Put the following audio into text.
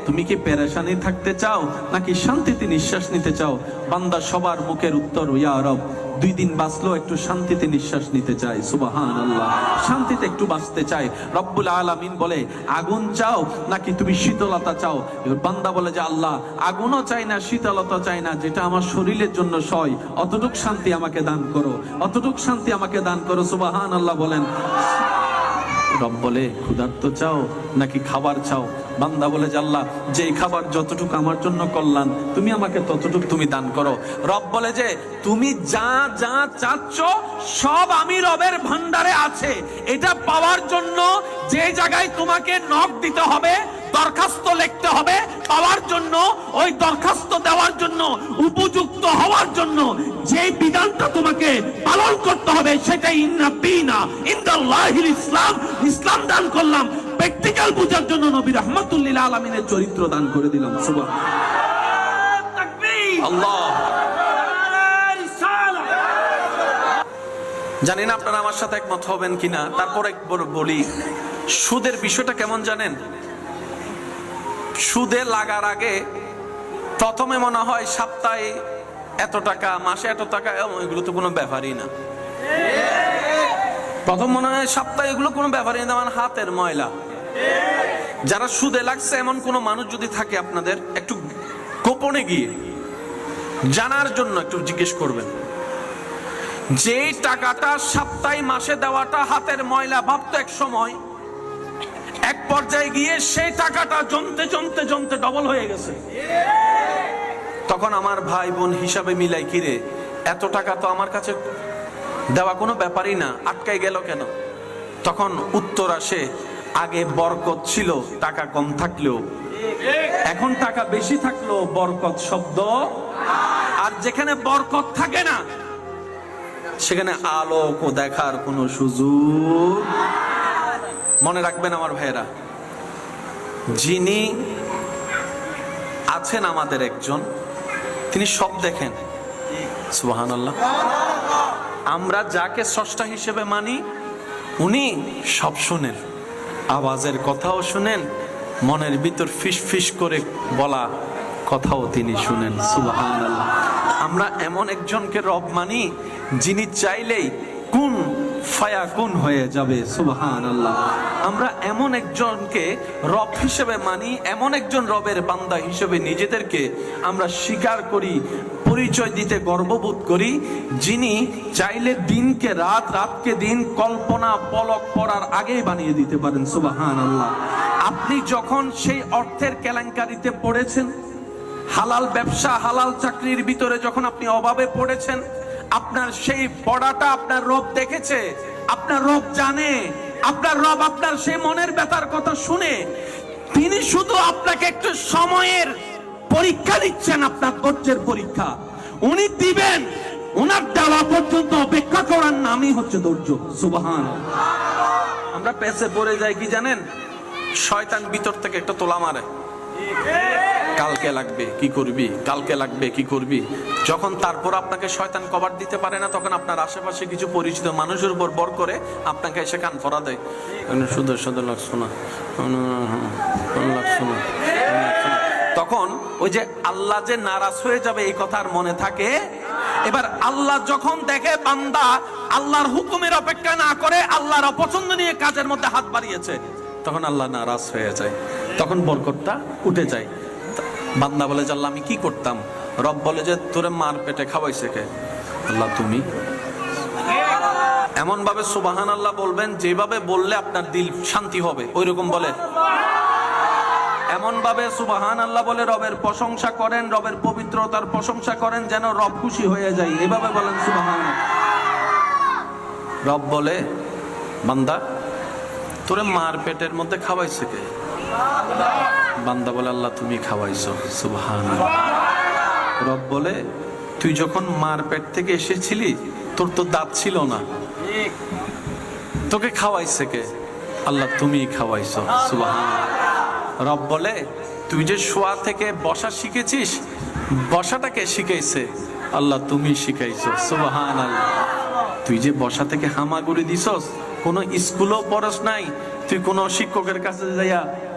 তুমি কি পেরেশানি থাকতে চাও নাকি শান্তিতে নিঃশ্বাস নিতে চাও? বান্দা সবার মুখের উত্তর ইয়া রব, 2 দিন বাঁচলো একটু শান্তিতে নিঃশ্বাস নিতে চাই। সুবহানাল্লাহ, শান্তিতে একটু বাঁচতে চাই। রব্বুল আলামিন বলে আগুন চাও নাকি তুমি শীতলতা চাও? বান্দা বলে যে আল্লাহ, আগুনও চাই না শীতলতা চাই না, যেটা আমার শরীরের জন্য সয় অতটুক শান্তি আমাকে দান করো, অতটুক শান্তি আমাকে দান করো। সুবহানাল্লাহ বলেন। রব বলে ক্ষুধার্ত চাও নাকি খাবার চাও? বান্দা বলে যে আল্লাহ, যেই খাবার যতটুকু আমার জন্য কল্যাণ, তুমি আমাকে ততটুকু তুমি দান করো। রব বলে যে তুমি যা যা চাচ্ছ সব আমি রবের ভান্ডারে আছে। এটা পাওয়ার জন্য যে জায়গায় তোমাকে নক দিতে হবে, দরখাস্ত লিখতে হবে, পাওয়ার জন্য ওই দরখাস্ত দেওয়ার জন্য উপযুক্ত হওয়ার জন্য যে বিধানটা তোমাকে পালন করতে হবে, সেটাই ইন্দাল্লাহিল ইসলাম। ইসলাম দান করলাম, প্র্যাকটিক্যাল বোঝার জন্য নবী রাহমাতুল লিল আলামিনের চরিত্র দান করে দিলাম। সুবহানাল্লাহ, তাকবীর, আল্লাহ। জানি না আপনারা আমার সাথে একমত হবেন কিনা, তারপর একবার বলি সুদের বিষয়টা কেমন জানেন? সুদে লাগার আগে প্রথমে মনে হয় সপ্তাহে এত টাকা, মাসে এত টাকা, এগুলো তো কোনো ব্যাপারই না। প্রথম মনে হয় সপ্তাহে এগুলো কোনো ব্যাপারই না, আমার হাতের ময়লা। যারা সুদে লাগছে এমন কোন মানুষ যদি থাকে আপনাদের, একটু গোপনে গিয়ে জানার জন্য একটু জিজ্ঞেস করবেন, যে টাকাটা সপ্তাহে মাসে দেওয়াটা হাতের ময়লা ভাবতো এক সময়, এক পর্যায়ে গিয়ে সেই টাকাটা জমতে জমতে জমতে ডবল হয়ে গেছে। তখন আমার ভাই বোন হিসাবে মিলাই, কিরে এত টাকা তো আমার কাছে দেওয়া কোনো ব্যাপারই না, আটকাই গেল কেন? তখন উত্তর আসে, আগে বরকত ছিল টাকা কম থাকলেও, এখন টাকা বেশি থাকলেও বরকত শব্দ। আর যেখানে বরকত থাকে না সেখানে আলোক ও দেখার কোনো সুযোগ। মনে রাখবেন আমার ভাইয়েরা, যিনি আছেন আমাদের একজন, তিনি সব দেখেন। সুবহানাল্লাহ। আমরা যাকে স্রষ্টা হিসেবে মানি, উনি সব শুনেন, আওয়াজের কথাও শুনেন, মনের ভিতর ফিস ফিস করে বলা কথাও তিনি শুনেন। সুবহানাল্লাহ। আমরা এমন একজনকে রব মানি, যিনি চাইলেই কোন ফায়াকুন হয়ে যাবে। সুবহানাল্লাহ। আমরা এমন একজনকে রব হিসেবে মানি, এমন একজন রবের বান্দা হিসেবে নিজেদেরকে আমরা স্বীকার করি, পরিচয় দিতে গর্ববোধ করি, যিনি চাইলে দিনকে রাত, রাতকে দিন, কল্পনা পলক পড়ার আগেই বানিয়ে দিতে পারেন। সুবহানাল্লাহ। আপনি যখন সেই অর্থের কেলেঙ্কারিতে পড়েছেন, হালাল ব্যবসা, হালাল চাকরির ভিতরে যখন আপনি অভাবে পড়েছেন, আপনার সেই পড়াটা আপনার রব দেখেছে, আপনার রব জানে, আপনার রব আপনার সেই মনের ব্যথার কথা শুনে তিনি শুধু আপনাকে একটু সময়ের পরীক্ষা দিচ্ছেন, আপনার ধৈর্যের পরীক্ষা উনি দিবেন। ওনার দেওয়া পর্যন্ত অপেক্ষা করার নামই হচ্ছে ধৈর্য। সুবহানাল্লাহ। আমরা পেছে পড়ে যাই কি জানেন? শয়তান ভিতর থেকে একটা তোলা মারে, কালকে লাগবে কি করবি, কালকে লাগবে কি করবি। যখন তারপর আপনাকে শয়তান কভার দিতে পারে না, তখন আপনার আশেপাশে কিছু পরিচিত মানুষের উপর বর করে আপনাকে এসে কান ফরা দেয়, সুন্দর সুন্দর লাগছো না, লাগছো না। তখন ওই যে আল্লাহ যে নারাজ হয়ে যাবে এই কথা আর মনে থাকে। এবার আল্লাহ যখন দেখে বান্দা আল্লাহর হুকুমের অপেক্ষা না করে আল্লাহর অপছন্দ নিয়ে কাজের মধ্যে হাত বাড়িয়েছে, তখন আল্লাহ নারাজ হয়ে যায়, তখন বরকতটা উঠে যায়। বান্দা বলে যে আল্লাহ আমি কি করতাম? রব বলে যে তোরে মার পেটে খাওয়াইছে কে? আল্লাহ তুমি। এমন ভাবে সুবহানাল্লাহ বলবেন, যেভাবে বললে আপনার দিল শান্তি হবে, ওইরকম বলে। এমন ভাবে সুবহানাল্লাহ বলে রবের প্রশংসা করেন, রবের পবিত্রতার প্রশংসা করেন, যেন রব খুশি হয়ে যায়। এভাবে বলেন সুবহানাল্লাহ। রব বলে, বান্দা তোরে মার পেটের মধ্যে খাওয়াইছে কে? বান্দা বলে আল্লাহ তুমি খাওয়াইছো। সুবহানাল্লাহ। রব বলে, তুই যখন মার পেট থেকে এসেছিলি তোর তো দাঁত ছিল না, তোকে খাওয়াইছে কে? আল্লাহ তুমি খাওয়াইছো। সুবহানাল্লাহ। রব বলে, তুই যে শোয়া থেকে বসা শিখেছিস, বসাটাকে শিখাইছে? আল্লাহ তুমি শিখাইছো। সুবহানাল্লাহ। তুই যে বসা থেকে হামাগুড়ি দিছস, কোনো স্কুলও পড়স নাই, তুই কোনো শিক্ষকের কাছে যাইয়া